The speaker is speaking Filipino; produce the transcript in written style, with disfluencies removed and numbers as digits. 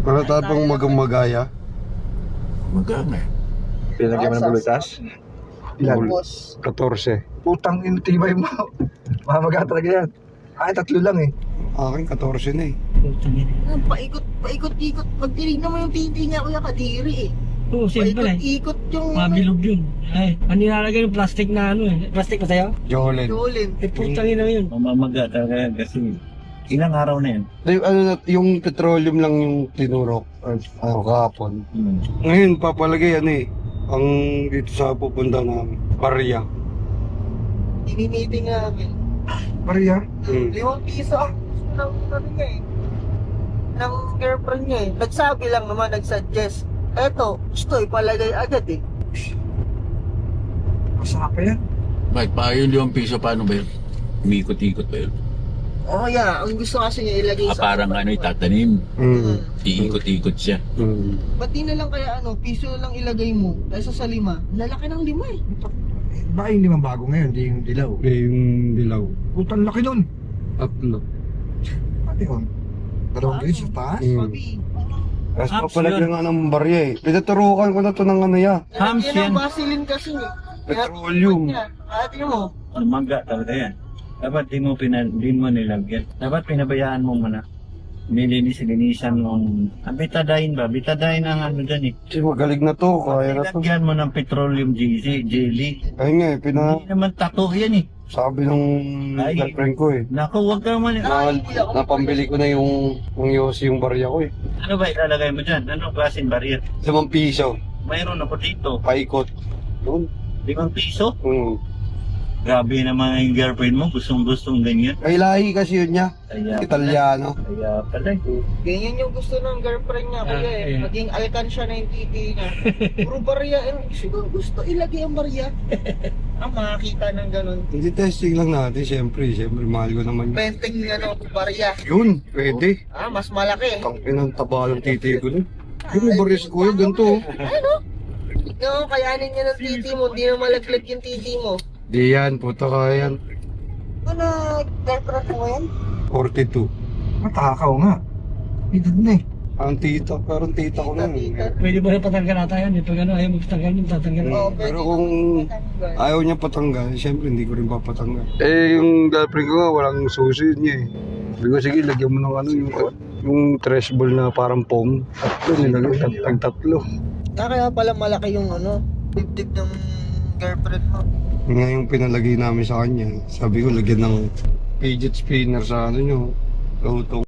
Para tapang magaya. Magana eh. Pinagyan mo ng bulutas? Ilan? Boss. 14. Putang inutibay mo. Mamaga talaga yan. Ay, 3 lang eh. Akin 14 na eh. Paikot-ikot. Pag tinignan mo yung titi niya, Kuya Kadiri eh. Oo, siyempre. Paikot-ikot yung Mabilog yun. Ay, ang nilalagay ng plastic na ano eh. Plastic ba sa'yo? Jolen. Jolin. Eh, putang ina yun. Mamamaga talaga yan kasi ilang araw na yan. Yung petroleum lang yung tinurok kahapon. Ngayon papalagay ang dito sa pupunta na barya. Ini-meeting namin. Maria? 5 piso ang gusto ng ano niya eh. Ng girlfriend niya eh. Nagsabi lang naman, nagsuggest. Eto, gusto ipalagay agad eh. Masarap pa yan. Bakit pa yung 5 piso, paano ba yun? Umikot-ikot ba yun? Oh yeah, ang gusto kasi niya ilagay Parang ano, itatanim. Mm. Iikot-ikot siya. Mm. Ba't di na lang kaya piso na lang ilagay mo kaysa sa 5? Lalaki ng 5 eh. Baka yung limang bago ngayon, di yung dilaw. Yung dilaw. Putang laki nun. 3. Ate ko. 2 grades sa taas. Sabi. Tapos Hams papalagay nga ng barya eh. Pinaturukan ko na to ng ano ya. Hams Yan yan. ang Vaseline kasi eh. Petroleum. Ate mo. Mamaga talaga yan. Dapat di mo nilagyan. Dapat pinabayaan mo muna. Nilinis-linisan mo. Ang betadine ba? Betadine ang ano dyan eh. Kasi magaling na to. Kaya na to. Nilagyan mo ng petroleum jelly. Ayun nga eh. Hindi naman tato yan eh. Sabi ng Ay. girlfriend ko eh. Naku, wag ka man. Napambili ko na yung Yossi yung barya ko eh. Ano ba ilalagay mo dyan? Anong klaseng barrier? 5 piso. Mayroon ako dito. Paikot. Yun. 5 piso? Mm. Grabe naman yung girlfriend mo. Gustong-gustong ganyan. Ay lahi kasi yun niya. Kaya Italiano. Kaya pala. Ganyan yung gusto ng girlfriend niya kuya eh. yeah. Maging alkansya na yung titi niya. Puro barya. Siguro gusto ilagay ang barya. Ang makakita ng ganun. Hindi testing lang natin. Siyempre mahal ko naman yun. Penting barya. Yun, pwede. Mas malaki. Tangin ang taba ng titi ko nun. Yung barya si kuya, ganito. No, kayanin niya ng titi mo. Hindi na malaglag yung titi mo. Di yan, puto kaya yan. Ano, girlfriend mo yan? 42. Matakaw nga. Edad na eh. Ang tita, parang tita ko na. Pwede ba na patanggal natin yan? Pag ano, ayaw magpatanggal yun, tatanggal. Oo, Pero pwede. kung ayaw niya patanggal, siyempre hindi ko rin papatanggal. Eh, yung girlfriend ko nga, walang susi niya eh. Sabi ko, sige, lagyan mo ng yung trash ball na parang foam. Tatlo, nilagyan, tatlo. Kaya pala malaki yung dibdib ng girlfriend mo. Yun nga yung pinalagay namin sa kanya. Sabi ko, lagyan ng fidget spinner sa ano nyo. Lutong.